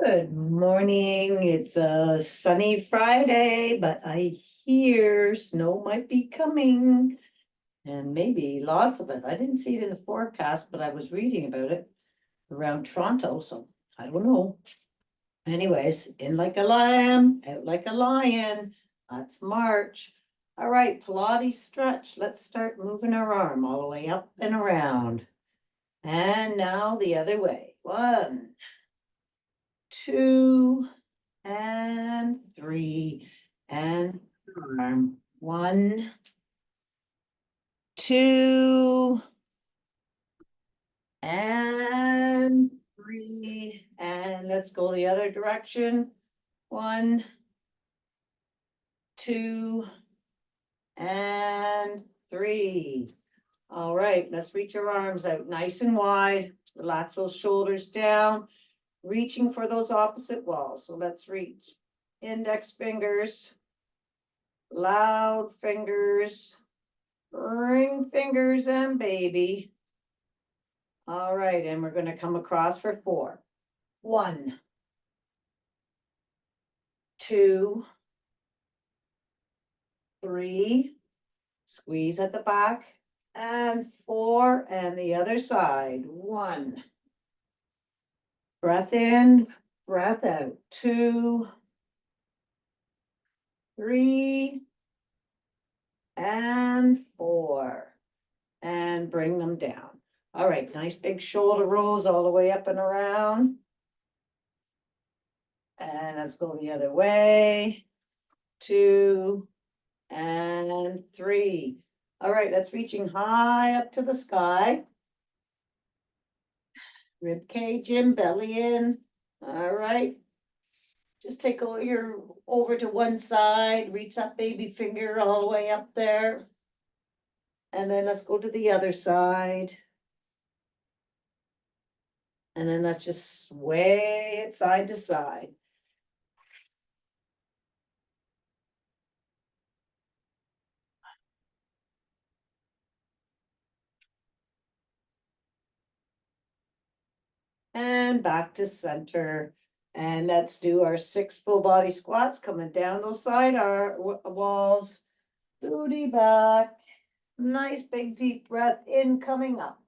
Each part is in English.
Good morning. It's a sunny Friday, but I hear snow might be coming and maybe lots of it. I didn't see it in the forecast, but I was reading about it around Toronto, so I don't know. Anyways, in like a lamb, out like a lion. That's March. All right, Pilates stretch. Let's start moving our arm all the way up and around. And now the other way. 1, 2, and 3, and arm. 1, 2, and 3, and let's go the other direction. 1, 2, and 3. All right, let's reach our arms out nice and wide. Relax those shoulders down, reaching for those opposite walls. So let's reach index fingers, loud fingers, ring fingers, and baby. All right, and we're going to come across for 4. 1, 2, 3, squeeze at the back, and 4, and the other side. 1, breath in, breath out. 2, 3, and 4, and bring them down. All right, nice big shoulder rolls all the way up and around. And let's go the other way. 2, and 3. All right, that's reaching high up to the sky. Rib cage in, belly in. All right. Just take your over to one side, reach that baby finger all the way up there. And then let's go to the other side. And then let's just sway it side to side. And back to center. And let's do our 6 full body squats coming down those side walls. Booty back. Nice big deep breath in, coming up.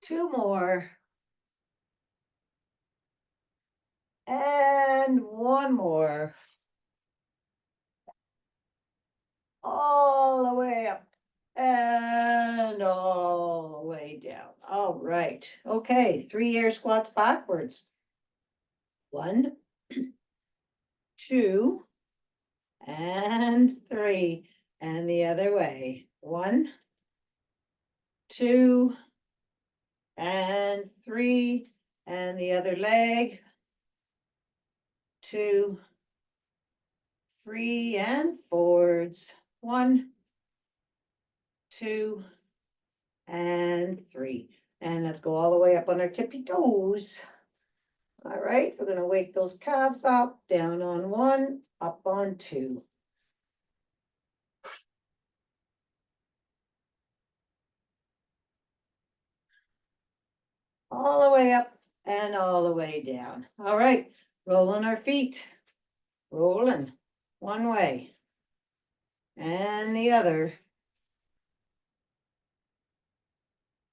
Two more. And one more. All the way up and all the way down. All right. Okay, 3 air squats backwards. 1, 2, and 3. And the other way. 1, 2, and 3. And the other leg. 2, 3, and forwards. 1, 2, and 3. And let's go all the way up on our tippy toes. All right, we're going to wake those calves up, down on 1, up on 2. All the way up and all the way down. All right, rolling our feet, rolling one way and the other.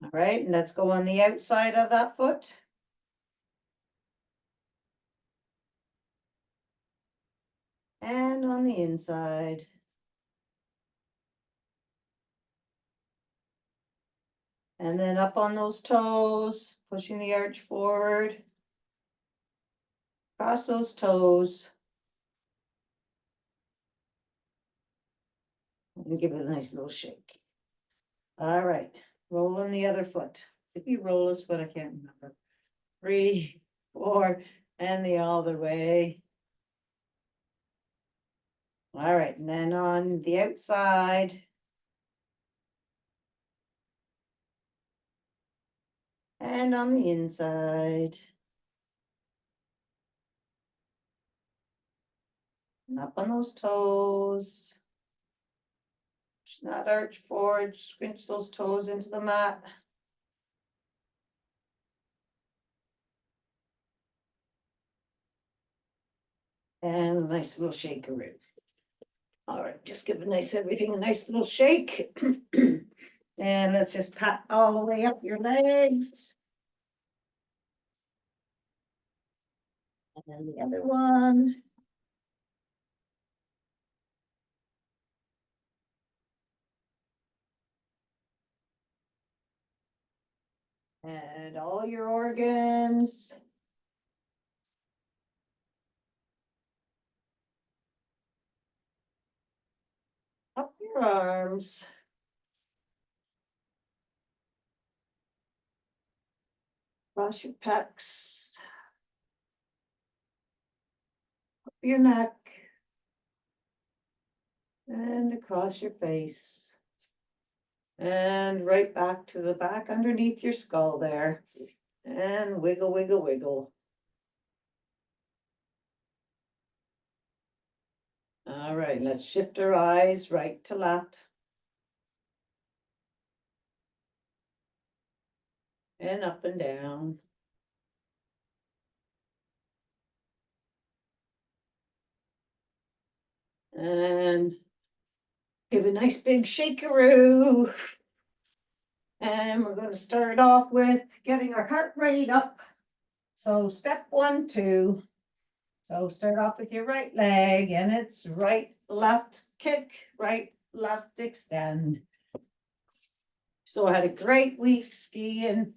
All right, and let's go on the outside of that foot. And on the inside. And then up on those toes, pushing the arch forward. Cross those toes. And give it a nice little shake. All right, rolling the other foot. If you roll this foot, I can't remember. 3, 4, and the other way. All right, and then on the outside. And on the inside. And up on those toes. Not arch forward, squinch those toes into the mat. And a nice little shakeroo. All right, just give everything a nice little shake. And let's just pat all the way up your legs. And then the other one. And all your organs. Up your arms. Cross your pecs. Up your neck. And across your face. And right back to the back underneath your skull there. And wiggle, wiggle, wiggle. All right, let's shift our eyes right to left. And up and down. And give a nice big shakeroo. And we're going to start off with getting our heart rate up. So step 1, 2. So start off with your right leg, and it's right, left, kick, right, left, extend. So I had a great week skiing.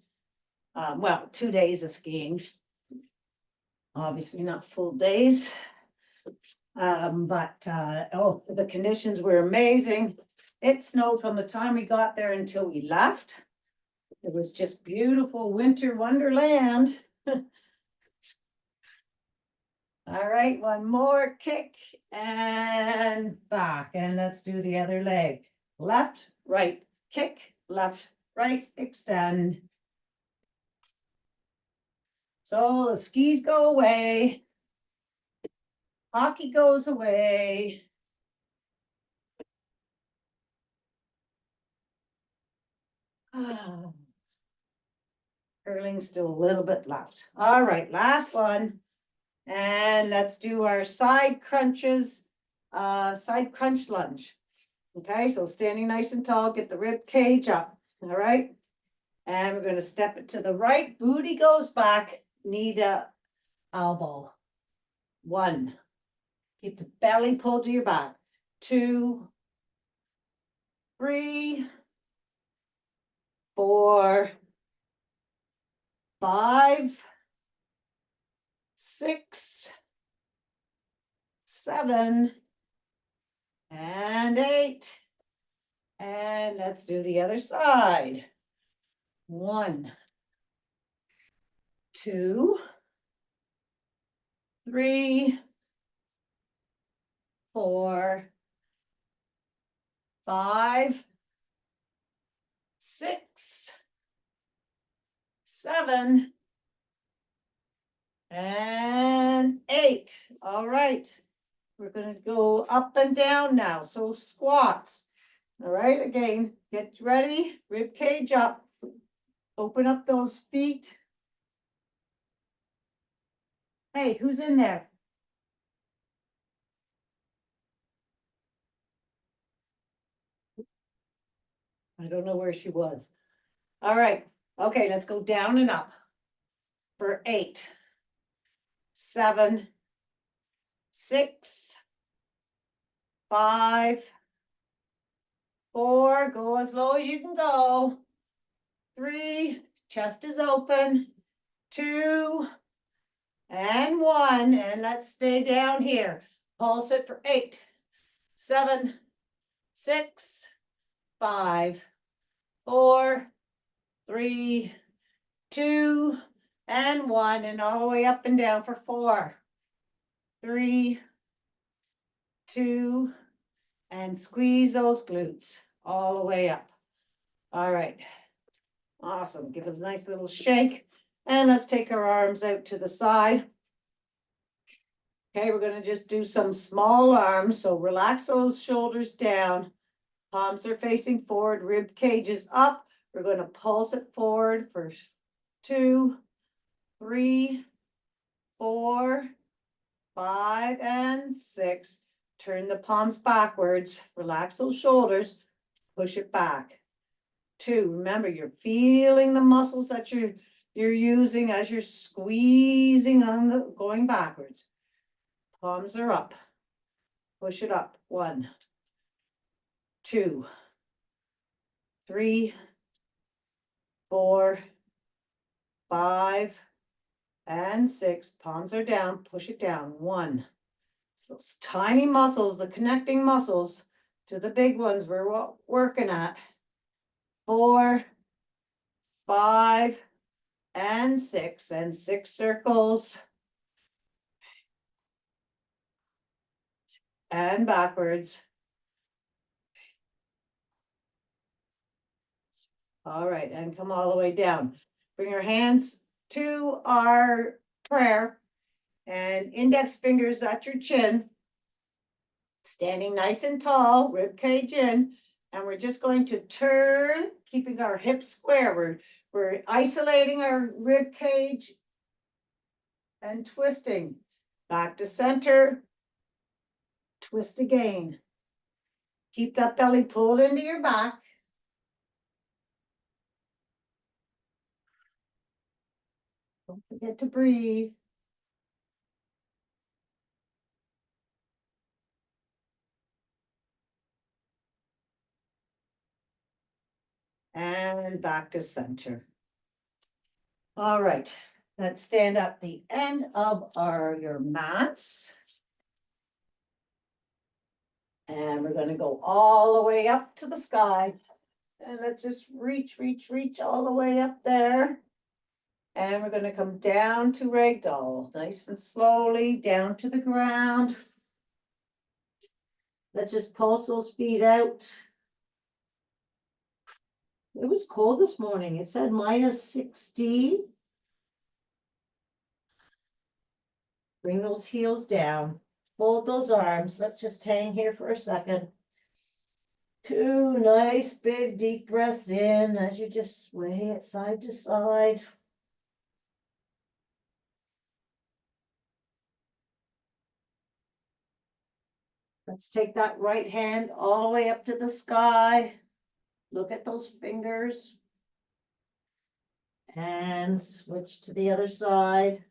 Well, 2 days of skiing. Obviously not full days. But the conditions were amazing. It snowed from the time we got there until we left. It was just beautiful winter wonderland. All right, one more kick and back. And let's do the other leg. Left, right, kick, left, right, extend. So the skis go away. Hockey goes away. Curling still a little bit left. All right, last one. And let's do our side crunches, side crunch lunge. Okay, so standing nice and tall, get the rib cage up. All right. And we're going to step it to the right. Booty goes back, knee to elbow. 1. Keep the belly pulled to your back. 2, 3, 4, 5, 6, 7, and 8. And let's do the other side. 1, 2, 3, 4, 5, 6, 7, and 8. All right. We're going to go up and down now. So squats. All right. Again, get ready. Rib cage up. Open up those feet. Hey, who's in there? I don't know where she was. All right. Okay, let's go down and up for 8, 7, 6, 5, 4, go as low as you can go. 3, chest is open. 2, and 1, and let's stay down here. Pulse it for 8, 7, 6, 5, 4, 3, 2, and 1, and all the way up and down for 4, 3, 2, and squeeze those glutes all the way up. All right. Awesome. Give it a nice little shake. And let's take our arms out to the side. Okay, we're gonna just do some small arms. So relax those shoulders down. Palms are facing forward, rib cage is up. We're gonna pulse it forward for 2, 3, 4, 5, and 6. Turn the palms backwards. Relax those shoulders. Push it back. 2. Remember, you're feeling the muscles that you're using as you're squeezing on the going backwards. Palms are up. Push it up. 1, 2, 3, 4, 5, and 6. Palms are down. Push it down. 1. It's those tiny muscles, the connecting muscles to the big ones we're working at. 4, 5, and 6. And 6 circles. And backwards. All right, and come all the way down. Bring your hands to our prayer and index fingers at your chin. Standing nice and tall, rib cage in, and we're just going to turn, keeping our hips square. We're isolating our rib cage and twisting. Back to center, twist again. Keep that belly pulled into your back. Don't forget to breathe. And back to center. All right, let's stand at the end of your mats. And we're going to go all the way up to the sky. And let's just reach all the way up there. And we're going to come down to ragdoll, nice and slowly down to the ground. Let's just pulse those feet out. It was cold this morning. It said -60. Bring those heels down. Fold those arms. Let's just hang here for a second. 2 nice big deep breaths in as you just sway it side to side. Let's take that right hand all the way up to the sky. Look at those fingers. And switch to the other side.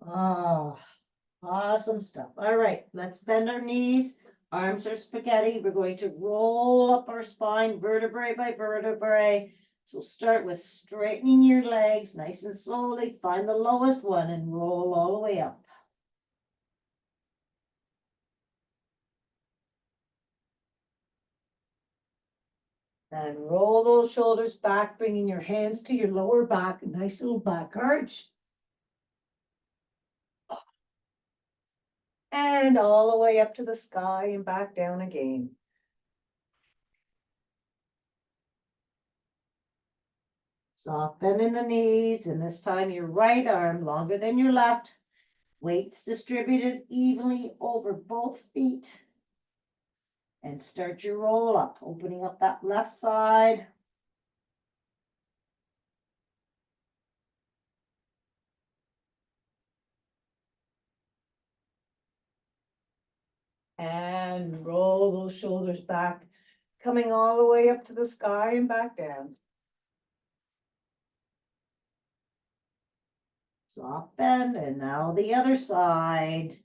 Oh, awesome stuff. All right, let's bend our knees. Arms are spaghetti. We're going to roll up our spine vertebrae by vertebrae. So start with straightening your legs nice and slowly. Find the lowest one and roll all the way up. And roll those shoulders back, bringing your hands to your lower back. A nice little back arch. And all the way up to the sky and back down again. Soft bend in the knees, and this time your right arm longer than your left. Weights distributed evenly over both feet. And start your roll up, opening up that left side. And roll those shoulders back, coming all the way up to the sky and back down. Soft bend, and now the other side.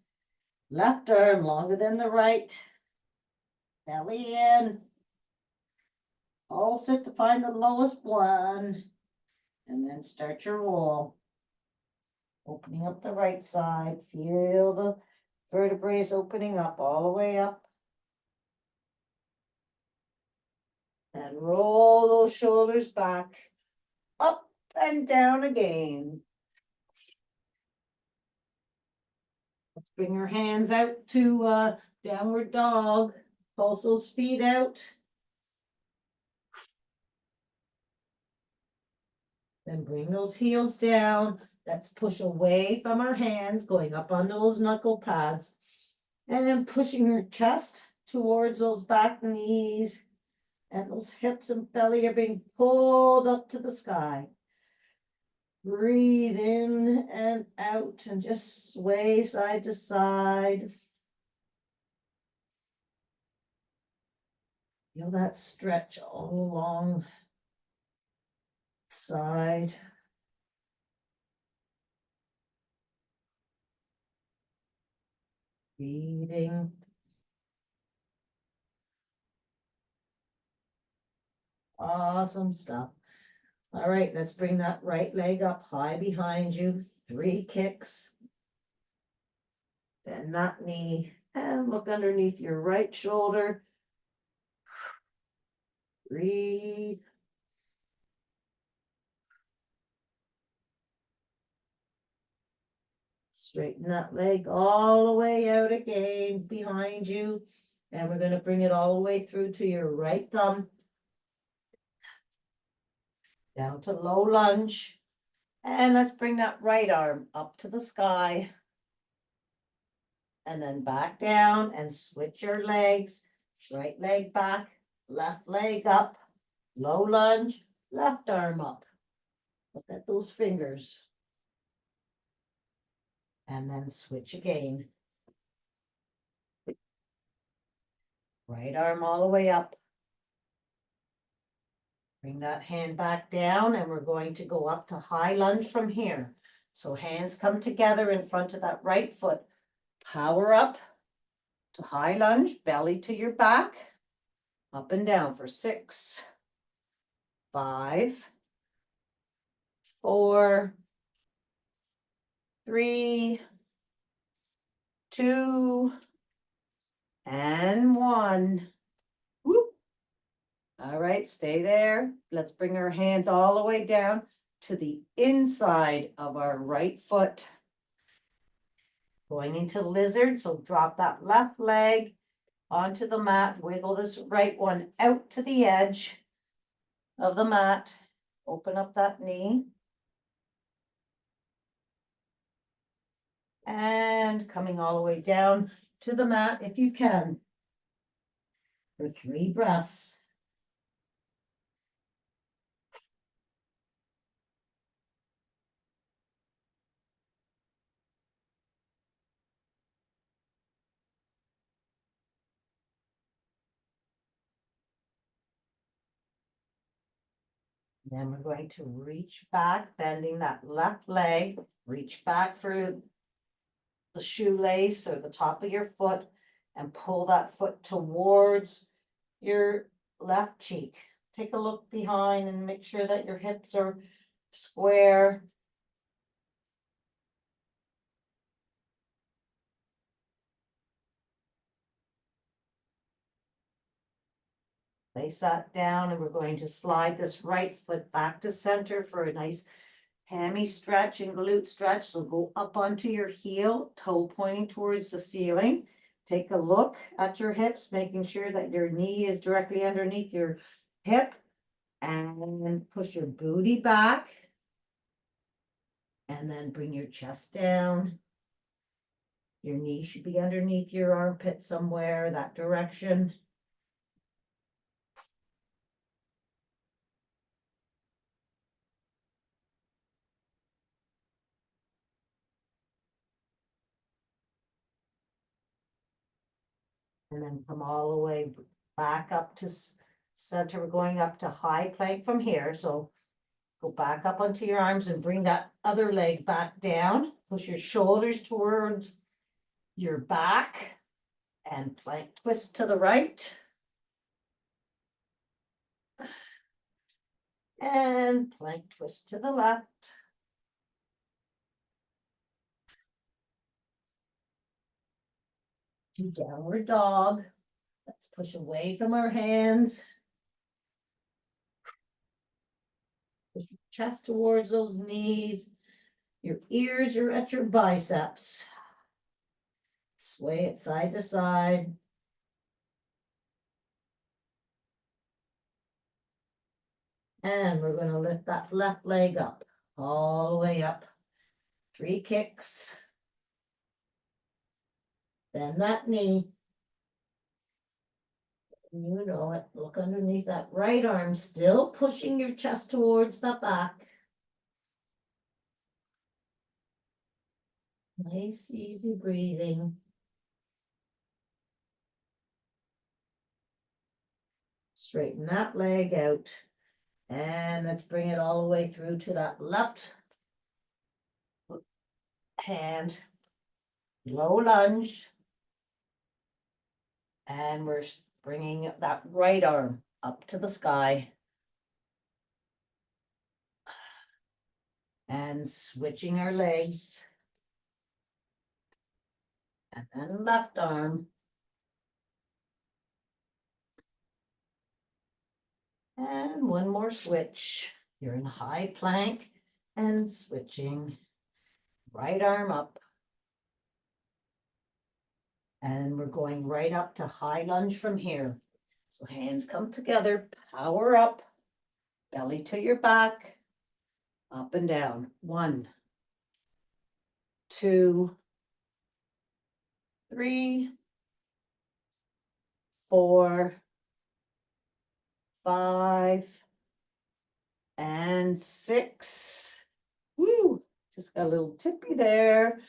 Left arm longer than the right. Belly in. Pulse it to find the lowest one. And then start your roll. Opening up the right side. Feel the vertebrae opening up all the way up. And roll those shoulders back, up and down again. Let's bring your hands out to downward dog. Pulse those feet out. Then bring those heels down. Let's push away from our hands, going up on those knuckle pads. And then pushing your chest towards those back knees. And those hips and belly are being pulled up to the sky. Breathe in and out and just sway side to side. Feel that stretch all along the side. Breathing. Awesome stuff. All right, let's bring that right leg up high behind you. 3 kicks. Bend that knee and look underneath your right shoulder. Breathe. Straighten that leg all the way out again behind you. And we're going to bring it all the way through to your right thumb. Down to low lunge. And let's bring that right arm up to the sky. And then back down and switch your legs. Right leg back, left leg up, low lunge, left arm up. Look at those fingers. And then switch again. Right arm all the way up. Bring that hand back down and we're going to go up to high lunge from here. So hands come together in front of that right foot. Power up to high lunge, belly to your back. Up and down for 6, 5, 4, 3, 2, and 1. Whoop. All right, stay there. Let's bring our hands all the way down to the inside of our right foot. Going into lizard, so drop that left leg onto the mat. Wiggle this right one out to the edge of the mat. Open up that knee. And coming all the way down to the mat if you can. For 3 breaths. Then we're going to reach back, bending that left leg, reach back for the shoelace or the top of your foot and pull that foot towards your left cheek. Take a look behind and make sure that your hips are square. Place that down and we're going to slide this right foot back to center for a nice hammy stretch and glute stretch. So go up onto your heel, toe pointing towards the ceiling. Take a look at your hips, making sure that your knee is directly underneath your hip. And push your booty back. And then bring your chest down. Your knee should be underneath your armpit somewhere, that direction. And then come all the way back up to center. We're going up to high plank from here. So go back up onto your arms and bring that other leg back down. Push your shoulders towards your back and plank twist to the right. And plank twist to the left. Downward dog. Let's push away from our hands. Push your chest towards those knees. Your ears are at your biceps. Sway it side to side. And we're gonna lift that left leg up, all the way up. 3 kicks. Bend that knee. You know it. Look underneath that right arm, still pushing your chest towards the back. Nice, easy breathing. Straighten that leg out. And let's bring it all the way through to that left hand. Low lunge. And we're bringing that right arm up to the sky. And switching our legs. And then left arm. And one more switch. You're in high plank and switching. Right arm up. And we're going right up to high lunge from here. So hands come together, power up, belly to your back, up and down. 1, 2, 3, 4, 5, and 6. Woo! Just got a little tippy there.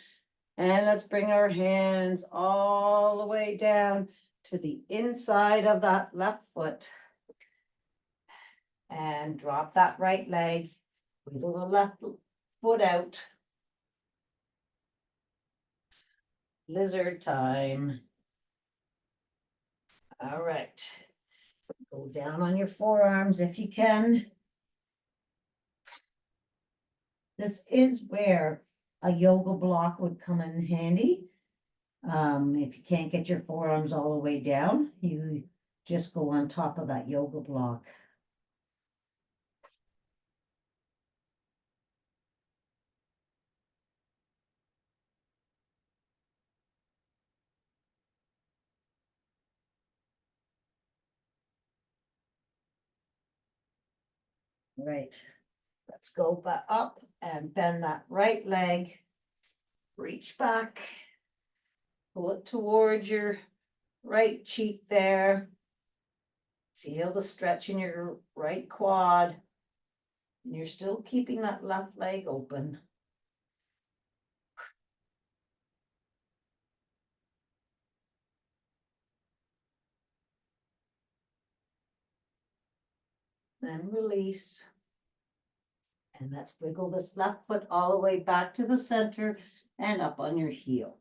And let's bring our hands all the way down to the inside of that left foot. And drop that right leg. Wiggle the left foot out. Lizard time. All right. Go down on your forearms if you can. This is where a yoga block would come in handy. If you can't get your forearms all the way down, you just go on top of that yoga block. Right. Let's go back up and bend that right leg. Reach back. Pull it towards your right cheek there. Feel the stretch in your right quad. And you're still keeping that left leg open. Then release. And let's wiggle this left foot all the way back to the center and up on your heel.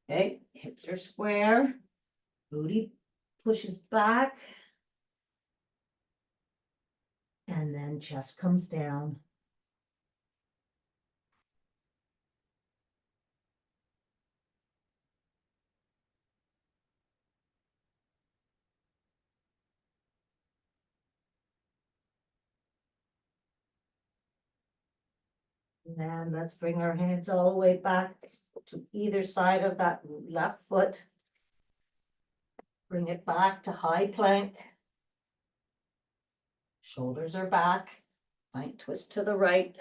Okay, hips are square. Booty pushes back. And then chest comes down. And let's bring our hands all the way back to either side of that left foot. Bring it back to high plank. Shoulders are back. Plank twist to the right.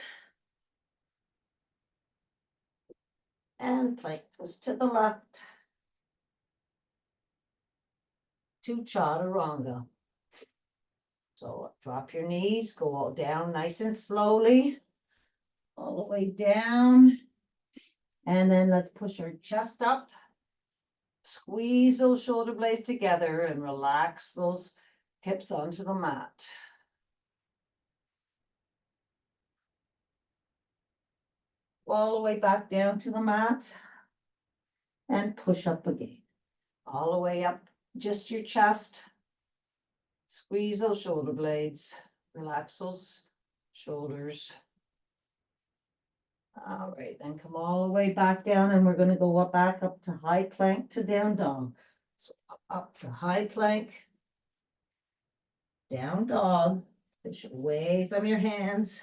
And plank twist to the left. To chaturanga. So drop your knees, go all down nice and slowly. All the way down. And then let's push our chest up. Squeeze those shoulder blades together and relax those hips onto the mat. All the way back down to the mat. And push up again. All the way up, just your chest. Squeeze those shoulder blades. Relax those shoulders. All right, then come all the way back down and we're going to go back up to high plank to down dog. So up to high plank, down dog, push away from your hands.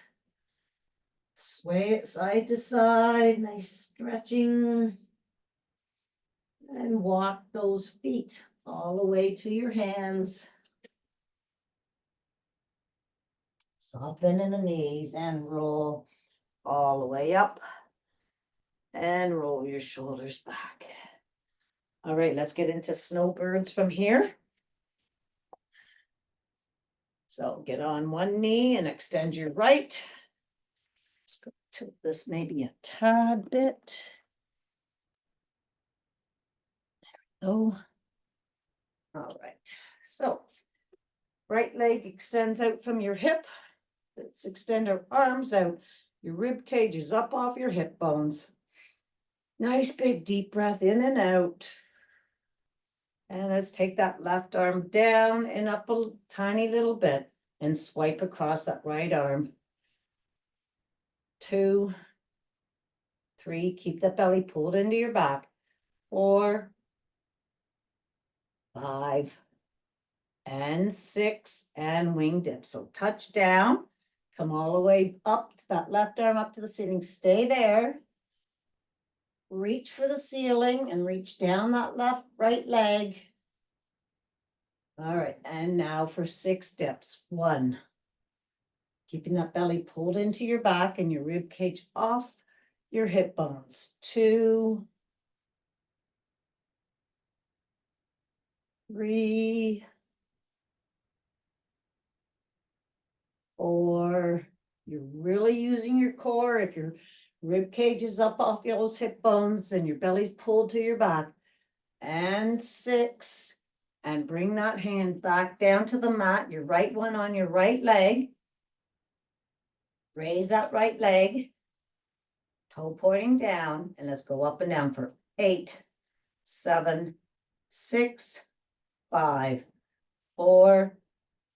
Sway it side to side, nice stretching. And walk those feet all the way to your hands. Soft bend in the knees and roll all the way up. And roll your shoulders back. All right, let's get into snowbirds from here. So get on one knee and extend your right. Let's go tilt this maybe a tad bit. There we go. All right, so right leg extends out from your hip. Let's extend our arms out. Your rib cage is up off your hip bones. Nice big deep breath in and out. And let's take that left arm down and up a tiny little bit and swipe across that right arm. 2, 3, keep that belly pulled into your back. 4, 5, and 6, and wing dip. So touch down, come all the way up to that left arm up to the ceiling. Stay there. Reach for the ceiling and reach down that right leg. All right, and now for 6 dips. 1, keeping that belly pulled into your back and your rib cage off your hip bones. 2, 3, 4. You're really using your core. If your rib cage is up off those hip bones and your belly's pulled to your back. And 6. And bring that hand back down to the mat, your right one on your right leg. Raise that right leg, toe pointing down, and let's go up and down for 8, 7, 6, 5, 4,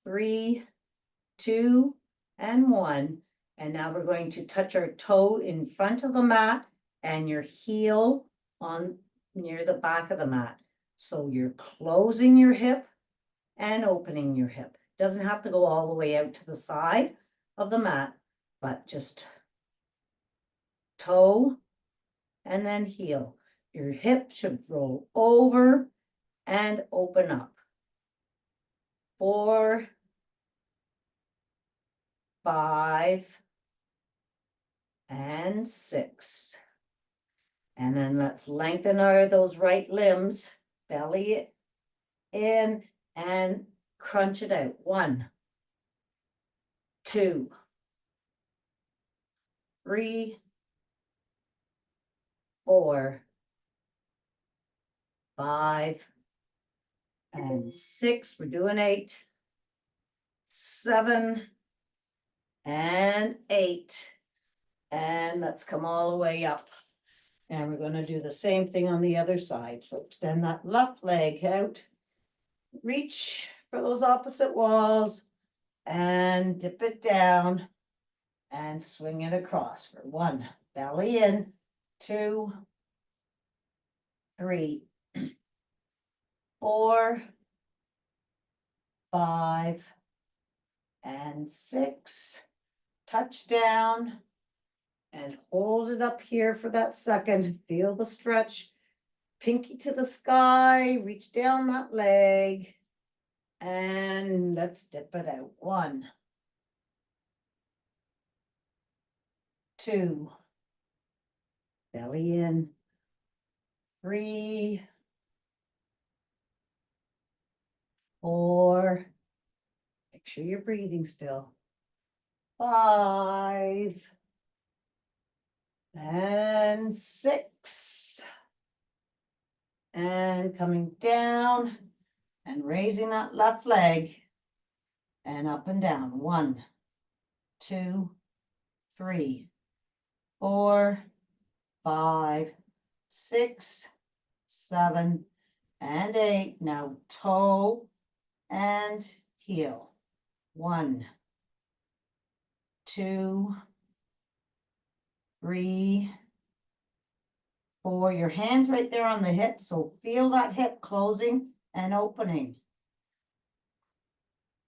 3, 2, and 1. And now we're going to touch our toe in front of the mat and your heel on near the back of the mat. So you're closing your hip and opening your hip. Doesn't have to go all the way out to the side of the mat, but just toe and then heel. Your hip should roll over and open up. 4, 5, and 6. And then let's lengthen those right limbs, belly in and crunch it out. 1, 2, 3, 4, 5, and 6. We're doing 8, 7, and 8. And let's come all the way up. And we're going to do the same thing on the other side. So extend that left leg out. Reach for those opposite walls and dip it down and swing it across for 1. Belly in. 2, 3, 4, 5, and 6. Touch down and hold it up here for that second. Feel the stretch. Pinky to the sky, reach down that leg, and let's dip it out. 1, 2, belly in. 3, 4, make sure you're breathing still. 5, and 6. And coming down and raising that left leg and up and down. 1, 2, 3, 4, 5, 6, 7, and 8. Now toe and heel. 1, 2, 3, 4. Your hands right there on the hip, so feel that hip closing and opening.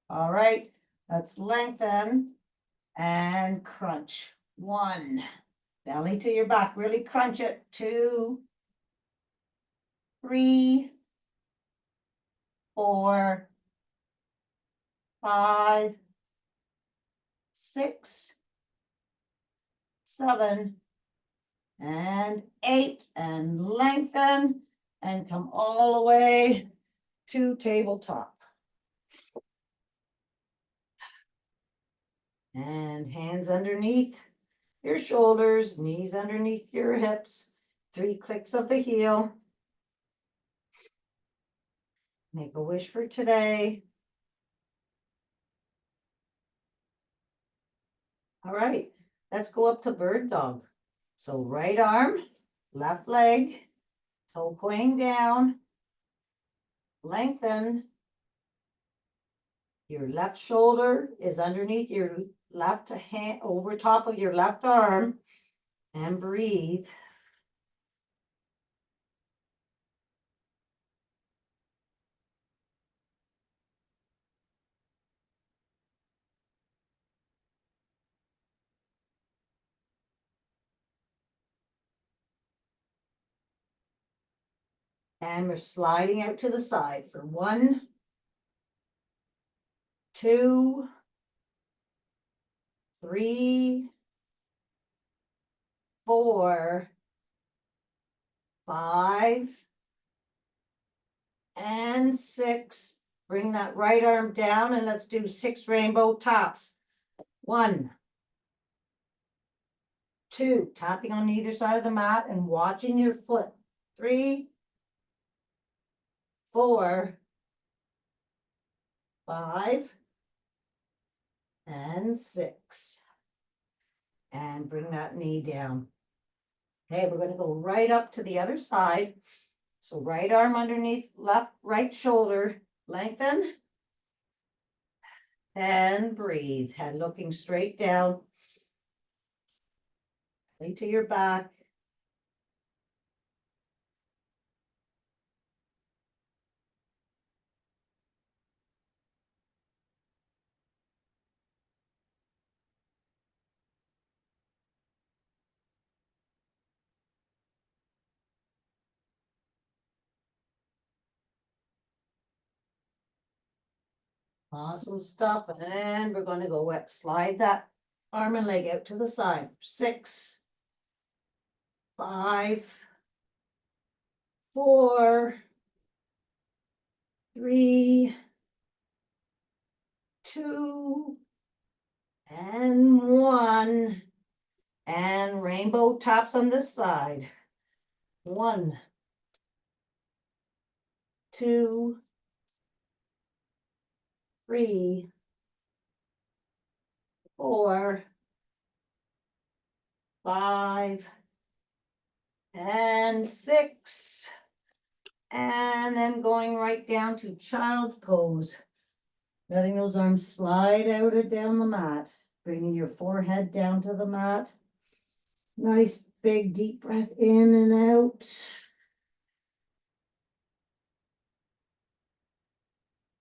All right, let's lengthen and crunch. 1, belly to your back, really crunch it. 2, 3, 4, 5, 6, 7, and 8, and lengthen, and come all the way to tabletop. And hands underneath your shoulders, knees underneath your hips, 3 clicks of the heel. Make a wish for today. All right, let's go up to bird dog. So right arm, left leg, toe pointing down, lengthen. Your left shoulder is underneath your left hand, over top of your left arm, and breathe. And we're sliding out to the side for 1, 2, 3, 4, 5, and 6. Bring that right arm down and let's do 6 rainbow taps. 1, 2, tapping on either side of the mat and watching your foot. 3, 4, 5, and 6. And bring that knee down. Okay, we're going to go right up to the other side. So right arm underneath right shoulder, lengthen. And breathe. Head looking straight down. Lay to your back. Awesome stuff. And we're going to go up, slide that arm and leg out to the side. 6, 5, 4, 3, 2, and 1. And rainbow taps on this side. 1, 2, 3, 4, 5, and 6. And then going right down to child's pose. Letting those arms slide out and down the mat. Bringing your forehead down to the mat. Nice big deep breath in and out.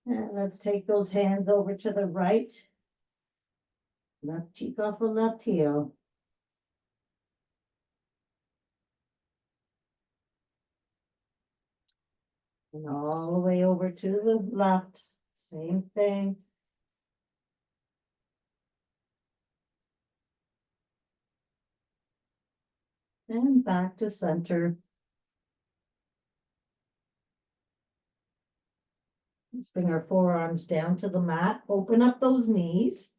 And let's take those hands over to the right. Left cheek off the left heel. And all the way over to the left. Same thing. And back to center. Let's bring our forearms down to the mat. Open up those knees,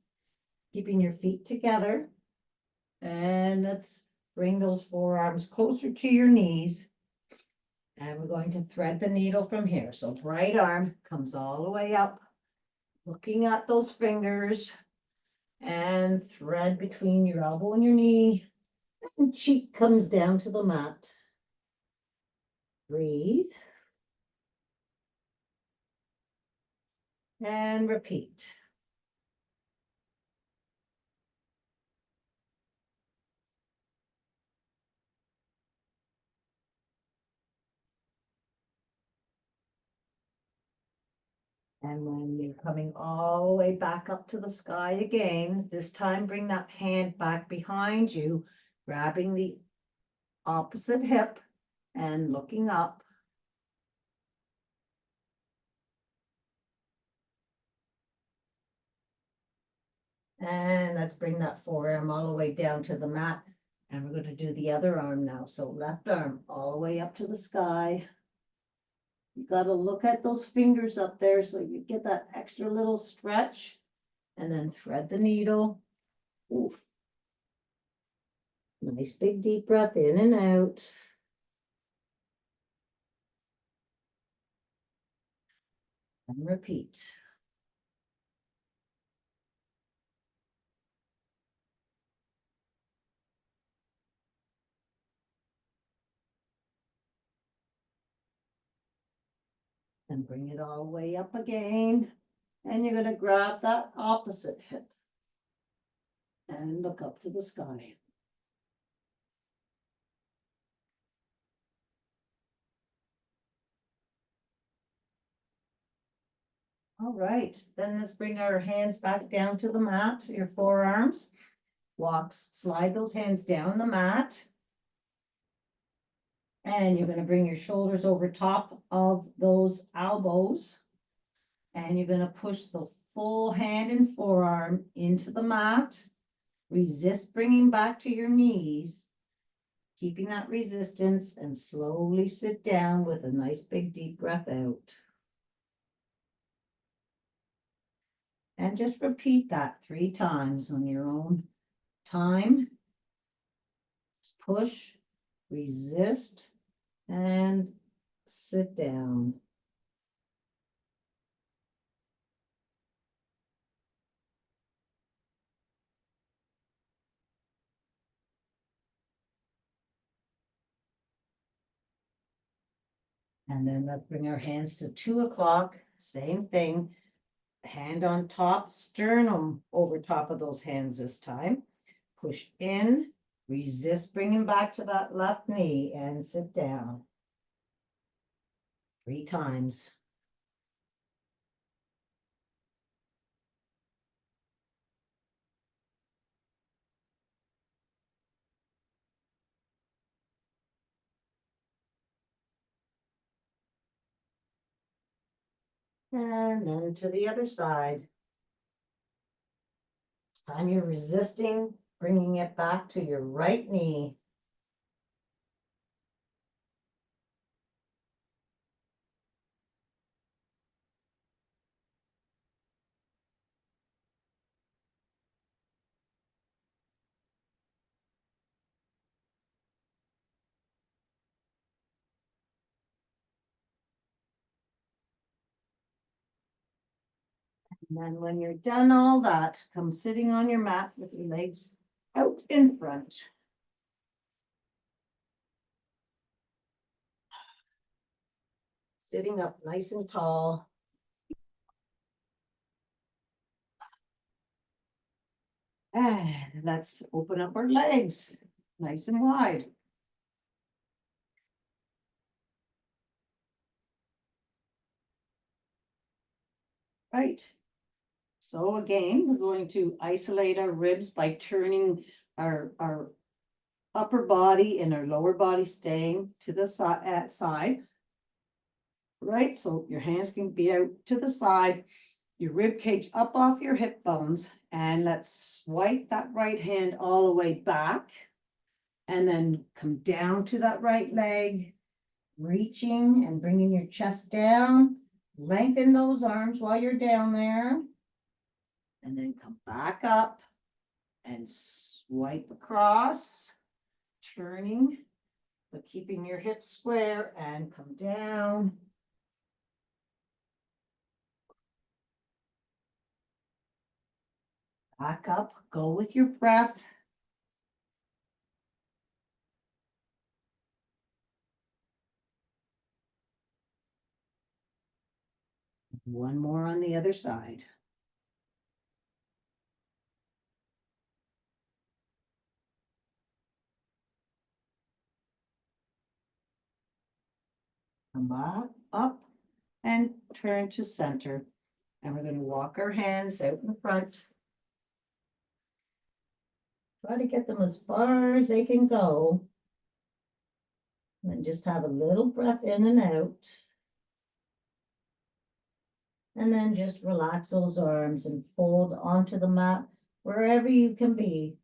keeping your feet together. And let's bring those forearms closer to your knees. And we're going to thread the needle from here. So right arm comes all the way up, looking at those fingers, and thread between your elbow and your knee, and cheek comes down to the mat. Breathe. And repeat. And when you're coming all the way back up to the sky again, this time bring that hand back behind you, grabbing the opposite hip and looking up. And let's bring that forearm all the way down to the mat. And we're going to do the other arm now. So left arm all the way up to the sky. You got to look at those fingers up there so you get that extra little stretch. And then thread the needle. Oof. Nice big deep breath in and out. And repeat. And bring it all the way up again. And you're going to grab that opposite hip. And look up to the sky. All right, then let's bring our hands back down to the mat, your forearms. Slide those hands down the mat. And you're gonna bring your shoulders over top of those elbows. And you're gonna push the full hand and forearm into the mat. Resist bringing back to your knees. Keeping that resistance and slowly sit down with a nice big deep breath out. And just repeat that 3 times on your own time. Just push, resist, and sit down. And then let's bring our hands to 2 o'clock, same thing. Hand on top, sternum over top of those hands this time. Push in, resist bringing back to that left knee and sit down. 3 times. And then to the other side. This time you're resisting, bringing it back to your right knee. And then when you're done all that, come sitting on your mat with your legs out in front. Sitting up nice and tall. And let's open up our legs nice and wide. Right. So again, we're going to isolate our ribs by turning our upper body and our lower body staying to the side. Right, so your hands can be out to the side, your rib cage up off your hip bones, and let's swipe that right hand all the way back. And then come down to that right leg, reaching and bringing your chest down. Lengthen those arms while you're down there. And then come back up and swipe across, turning, but keeping your hips square, and come down. Back up, go with your breath. One more on the other side. Come back up and turn to center. And we're going to walk our hands out in front. Try to get them as far as they can go. And just have a little breath in and out. And then just relax those arms and fold onto the mat wherever you can be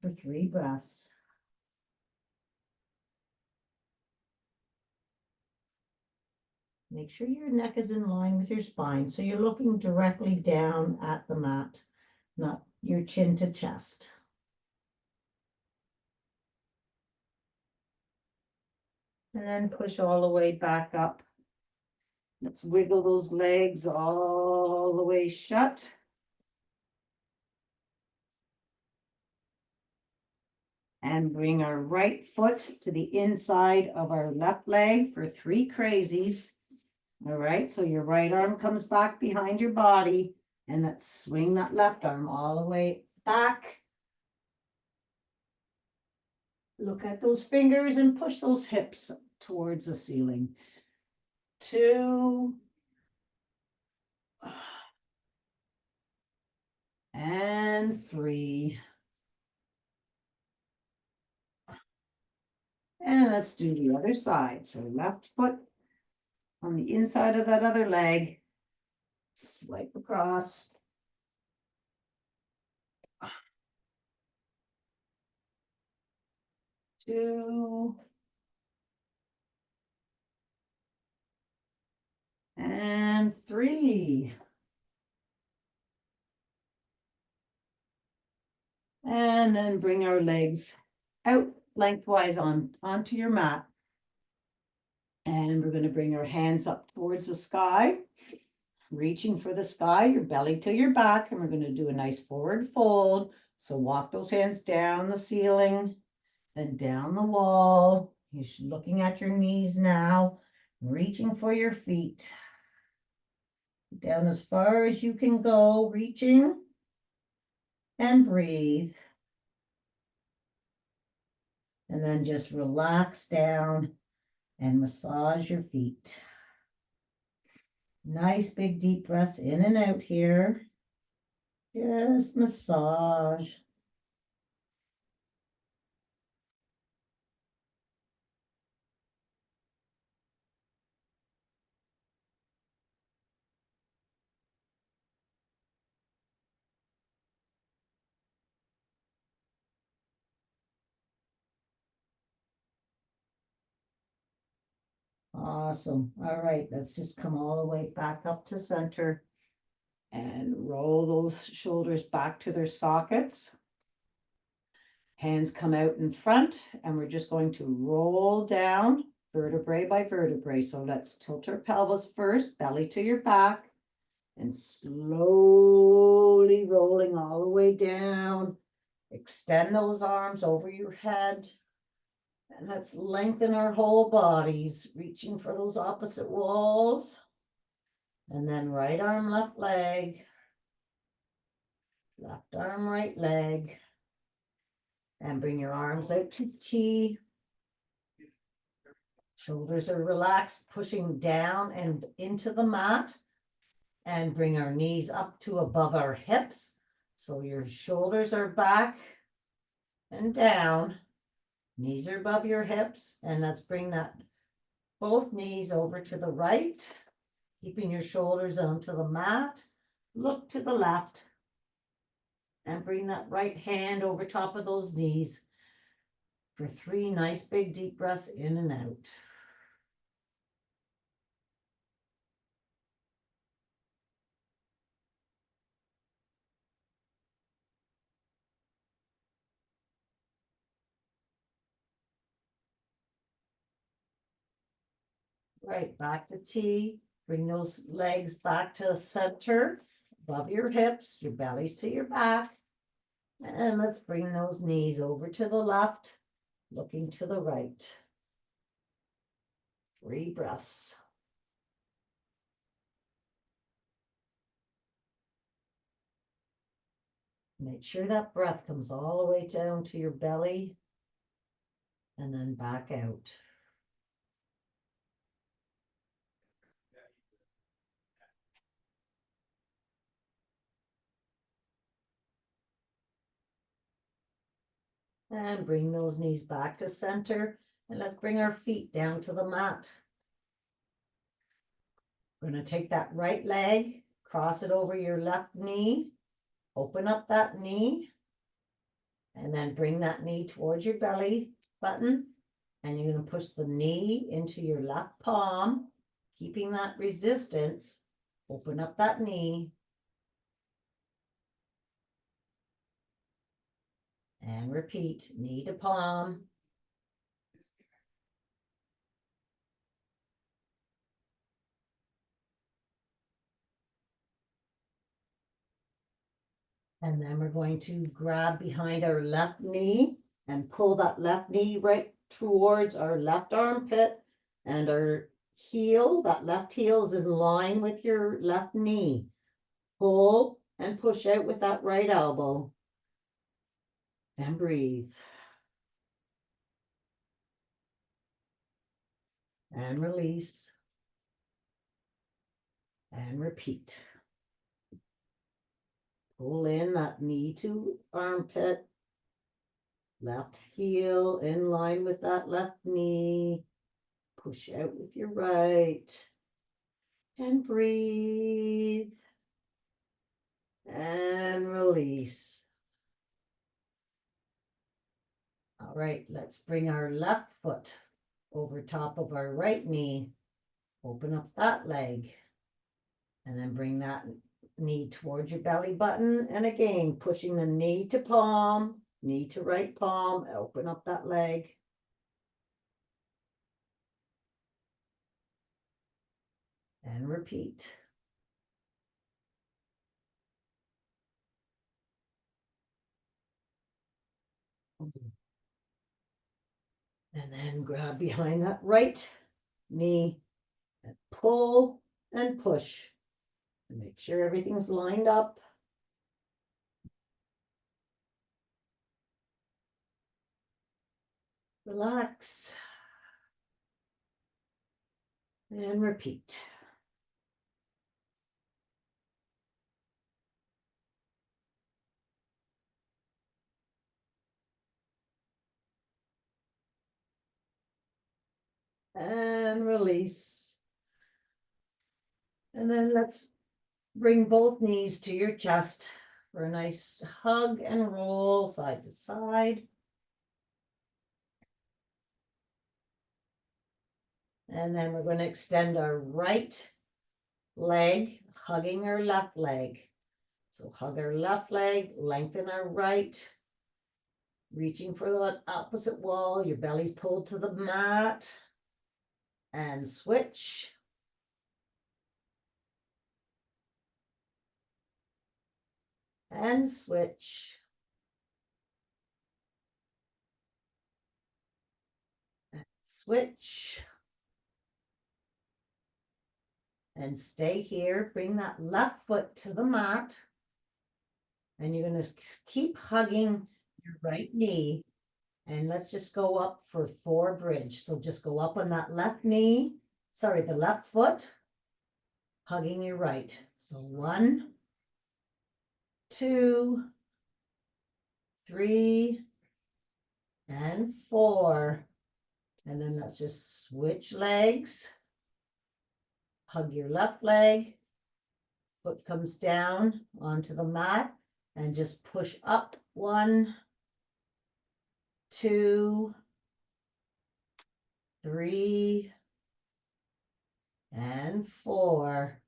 for 3 breaths. Make sure your neck is in line with your spine, so you're looking directly down at the mat, not your chin to chest. And then push all the way back up. Let's wiggle those legs all the way shut. And bring our right foot to the inside of our left leg for 3 crazies. All right, so your right arm comes back behind your body, and let's swing that left arm all the way back. Look at those fingers and push those hips towards the ceiling. 2. And 3. And let's do the other side. So left foot on the inside of that other leg. Swipe across. 2. And 3. And then bring our legs out lengthwise onto your mat. And we're going to bring our hands up towards the sky, reaching for the sky, your belly to your back. And we're going to do a nice forward fold. So walk those hands down the ceiling, then down the wall. You're looking at your knees now, reaching for your feet. Down as far as you can go, reaching, and breathe. And then just relax down and massage your feet. Nice big deep breaths in and out here. Just massage. Awesome. All right, let's just come all the way back up to center and roll those shoulders back to their sockets. Hands come out in front, and we're just going to roll down vertebrae by vertebrae. So let's tilt our pelvis first, belly to your back, and slowly rolling all the way down. Extend those arms over your head. And let's lengthen our whole bodies, reaching for those opposite walls. And then right arm, left leg. Left arm, right leg. And bring your arms out to T. Shoulders are relaxed, pushing down and into the mat. And bring our knees up to above our hips. So your shoulders are back and down. Knees are above your hips. And let's bring that both knees over to the right. Keeping your shoulders onto the mat. Look to the left. And bring that right hand over top of those knees for 3 nice big deep breaths in and out. Right, back to T. Bring those legs back to center, above your hips, your bellies to your back. And let's bring those knees over to the left, looking to the right. 3 breaths. Make sure that breath comes all the way down to your belly and then back out. And bring those knees back to center. And let's bring our feet down to the mat. We're going to take that right leg, cross it over your left knee, open up that knee. And then bring that knee towards your belly button. And you're going to push the knee into your left palm, keeping that resistance. Open up that knee. And repeat, knee to palm. And then we're going to grab behind our left knee and pull that left knee right towards our left armpit, and our heel, that left heel is in line with your left knee. Pull and push out with that right elbow. And breathe. And release. And repeat. Pull in that knee to armpit. Left heel in line with that left knee. Push out with your right. And breathe. And release. All right, let's bring our left foot over top of our right knee. Open up that leg. And then bring that knee towards your belly button. And again, pushing the knee to palm, knee to right palm. Open up that leg. And repeat. And then grab behind that right knee and pull and push. And make sure everything's lined up. Relax. And repeat. And release. And then let's bring both knees to your chest for a nice hug and roll side to side. And then we're going to extend our right leg, hugging our left leg. So hug our left leg, lengthen our right, reaching for the opposite wall. Your belly's pulled to the mat. And switch. And switch. And switch. And stay here. Bring that left foot to the mat. And you're going to keep hugging your right knee. And let's just go up for 4 bridge. So just go up on that left knee. Sorry, the left foot. Hugging your right. So 1, 2, 3, and 4. And then let's just switch legs. Hug your left leg. Foot comes down onto the mat and just push up. 1, 2, 3, and 4.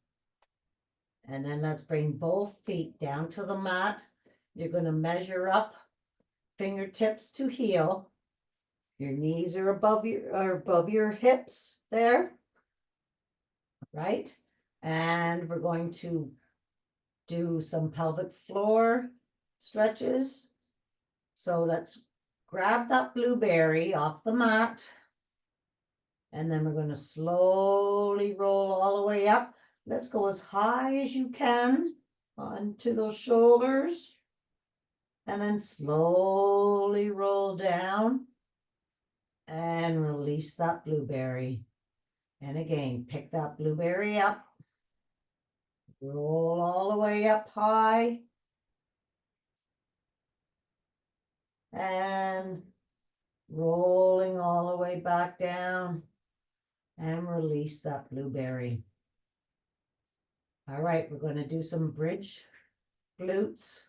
And then let's bring both feet down to the mat. You're going to measure up, fingertips to heel. Your knees are above your hips there, right? And we're going to do some pelvic floor stretches. So let's grab that blueberry off the mat. And then we're going to slowly roll all the way up. Let's go as high as you can onto those shoulders. And then slowly roll down and release that blueberry. And again, pick that blueberry up. Roll all the way up high. And rolling all the way back down. And release that blueberry. All right, we're going to do some bridge glutes.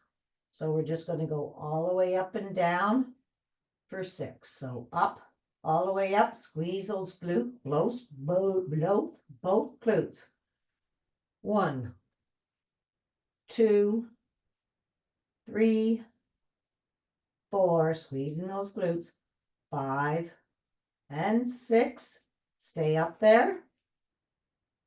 So we're just going to go all the way up and down for 6. So up, all the way up, squeeze those both glutes. 1, 2, 3, 4, squeezing those glutes. 5 and 6. Stay up there.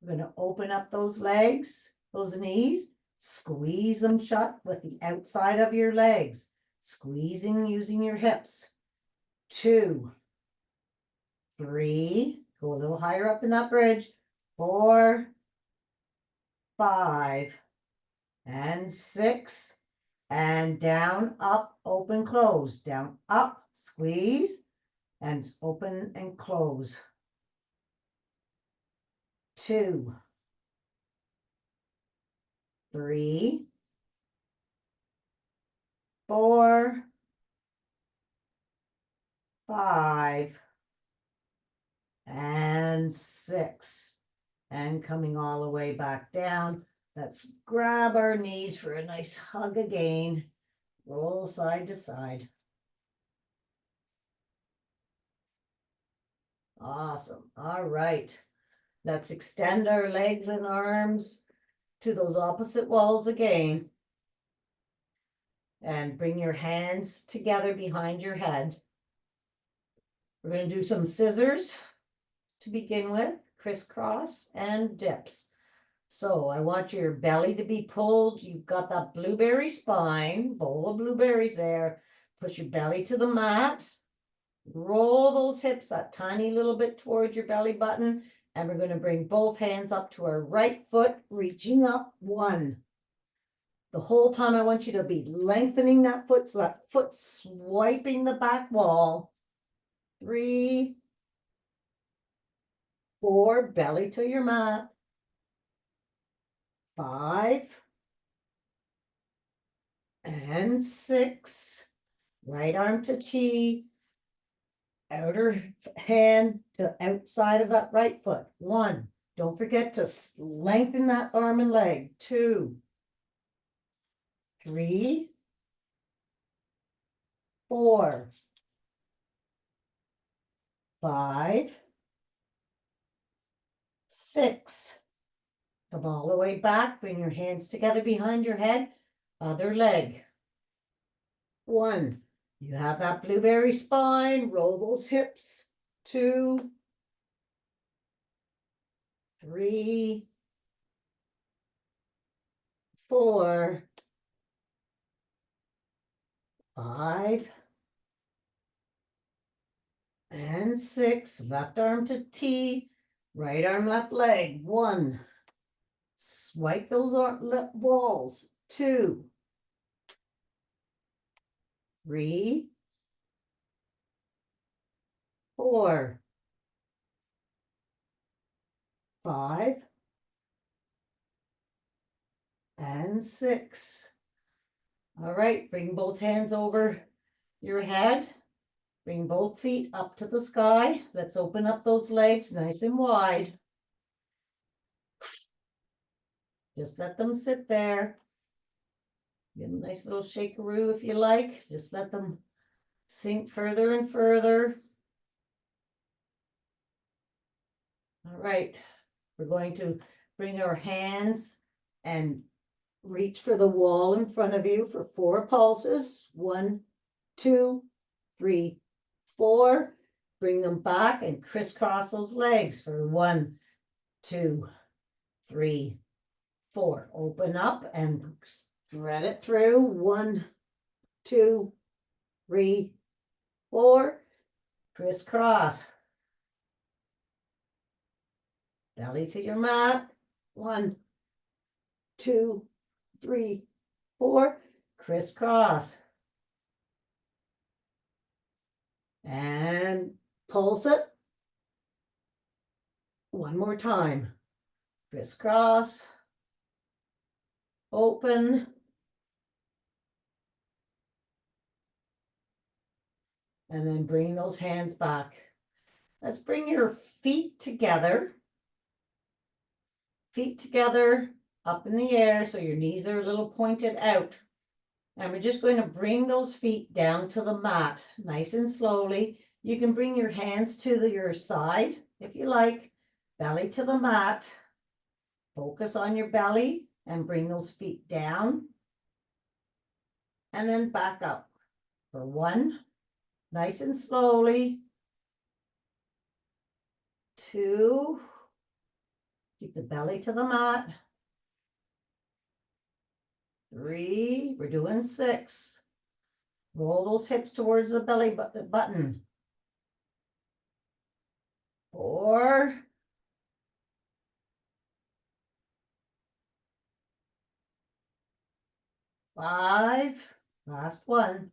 We're going to open up those legs, those knees, squeeze them shut with the outside of your legs, squeezing using your hips. 2, 3, go a little higher up in that bridge. 4, 5, and 6, and down, up, open, close, down, up, squeeze, and open and close. 2, 3, 4, 5, and 6, and coming all the way back down. Let's grab our knees for a nice hug again. Roll side to side. Awesome. All right. Let's extend our legs and arms to those opposite walls again. And bring your hands together behind your head. We're going to do some scissors to begin with, crisscross and dips. So I want your belly to be pulled. You've got that blueberry spine, bowl of blueberries there. Push your belly to the mat. Roll those hips that tiny little bit towards your belly button. And we're going to bring both hands up to our right foot, reaching up. 1. The whole time I want you to be lengthening that foot so that foot swiping the back wall. 3, 4, belly to your mat. 5, and 6, right arm to T, outer hand to outside of that right foot. 1, don't forget to lengthen that arm and leg. 2, 3, 4, 5, 6. Come all the way back, bring your hands together behind your head, other leg. 1, you have that blueberry spine, roll those hips. 2, 3, 4, 5, and 6. Left arm to T, right arm, left leg. 1, swipe those walls. 2, 3, 4, 5, and 6. All right, bring both hands over your head. Bring both feet up to the sky. Let's open up those legs nice and wide. Just let them sit there. Give them a nice little shakeroo if you like. Just let them sink further and further. All right, we're going to bring our hands and reach for the wall in front of you for 4 pulses. 1, 2, 3, 4. Bring them back and crisscross those legs for 1, 2, 3, 4. Open up and thread it through. 1, 2, 3, 4. Crisscross. Belly to your mat. 1, 2, 3, 4. Crisscross. And pulse it. 1 more time. Crisscross. Open. And then bring those hands back. Let's bring your feet together. Feet together, up in the air, so your knees are a little pointed out. And we're just going to bring those feet down to the mat, nice and slowly. You can bring your hands to your side if you like, belly to the mat. Focus on your belly and bring those feet down. And then back up for 1, nice and slowly. 2, keep the belly to the mat. 3, we're doing 6. Roll those hips towards the belly button. 4, 5, last one.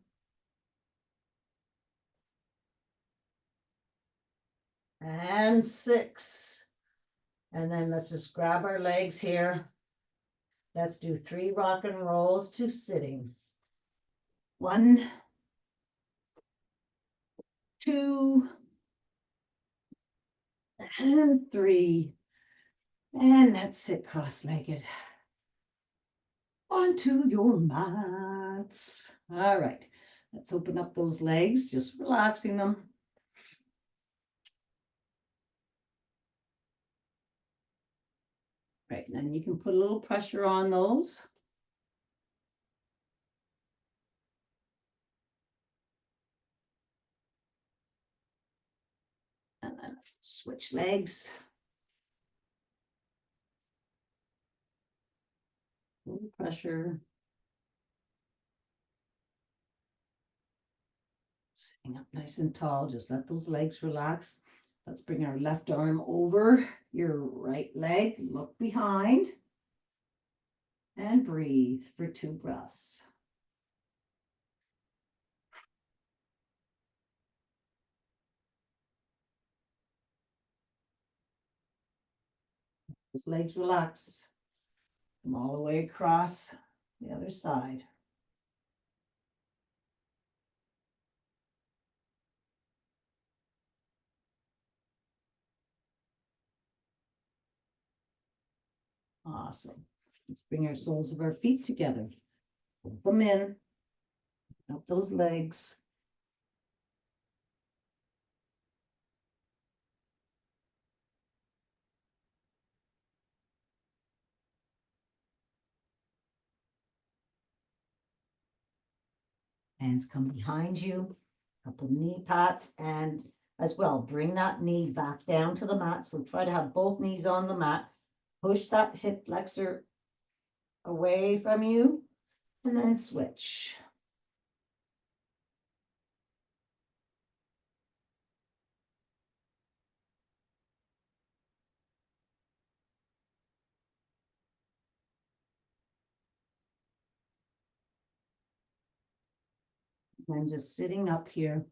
And 6. And then let's just grab our legs here. Let's do 3 rock and rolls to sitting. 1, 2, and 3. And let's sit cross-legged onto your mats. All right, let's open up those legs, just relaxing them. Right, and then you can put a little pressure on those. And then let's switch legs. A little pressure. Sitting up nice and tall, just let those legs relax. Let's bring our left arm over your right leg, look behind, and breathe for 2 breaths. Those legs relax. Come all the way across the other side. Awesome. Let's bring our soles of our feet together. Pull them in. Up those legs. Hands come behind you. Couple knee pats, and as well, bring that knee back down to the mat. So try to have both knees on the mat. Push that hip flexor away from you, and then switch. And just sitting up here.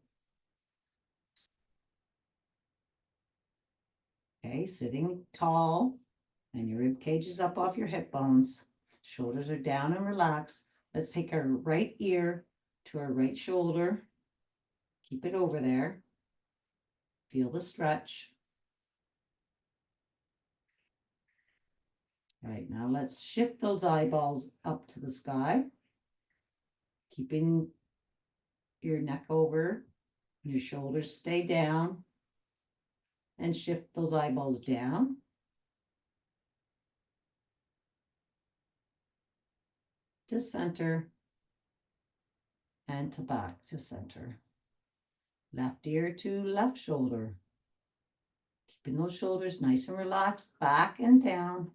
Okay, sitting tall, and your rib cage is up off your hip bones. Shoulders are down and relaxed. Let's take our right ear to our right shoulder. Keep it over there. Feel the stretch. All right, now let's shift those eyeballs up to the sky. Keeping your neck over, your shoulders stay down. And shift those eyeballs down. To center. And to back to center. Left ear to left shoulder. Keeping those shoulders nice and relaxed, back and down.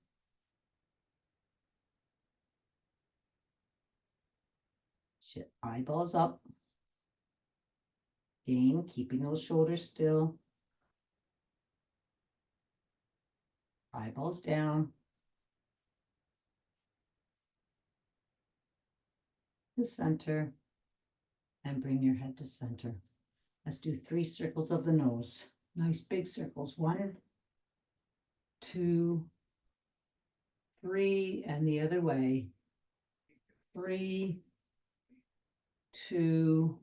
Shift eyeballs up. Again, keeping those shoulders still. Eyeballs down. To center. And bring your head to center. Let's do 3 circles of the nose. Nice big circles. 1, 2, 3, and the other way. 3, 2,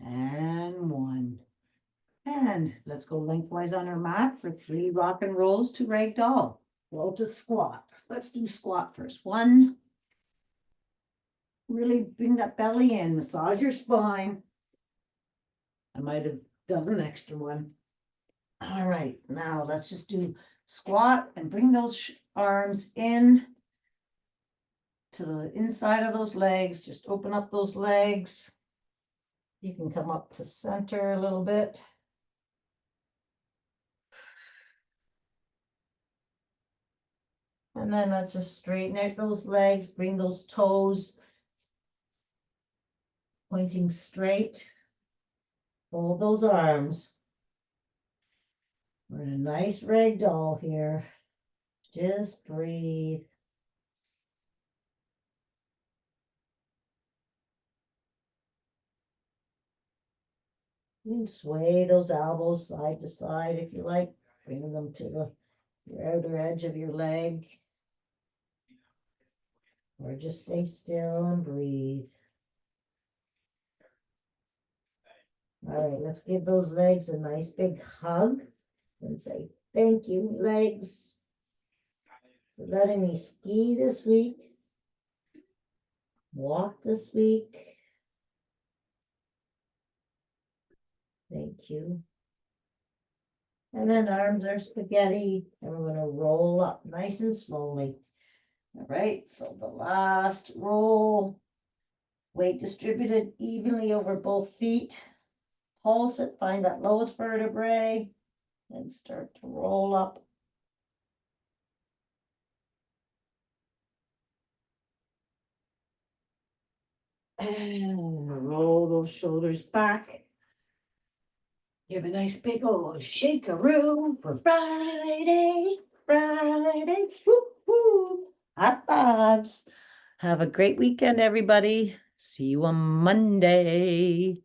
and 1. And let's go lengthwise on our mat for 3 rock and rolls to ragdoll. Roll to squat. Let's do squat first. 1, Really bring that belly in, massage your spine. I might have done an extra one. All right, now let's just do squat and bring those arms in to the inside of those legs. Just open up those legs. You can come up to center a little bit. And then let's just straighten out those legs, bring those toes pointing straight. Fold those arms. We're in a nice ragdoll here. Just breathe. You can sway those elbows side to side if you like. Bring them to your outer edge of your leg. Or just stay still and breathe. All right, let's give those legs a nice big hug and say, thank you, legs, for letting me ski this week, walk this week. Thank you. And then arms are spaghetti, and we're going to roll up nice and slowly. All right, so the last roll, weight distributed evenly over both feet. Pulse it, find that lowest vertebrae, and start to roll up. And roll those shoulders back. Give a nice big old shake-a-roo for Friday, Friday, whoop, whoop. High fives. Have a great weekend, everybody. See you on Monday.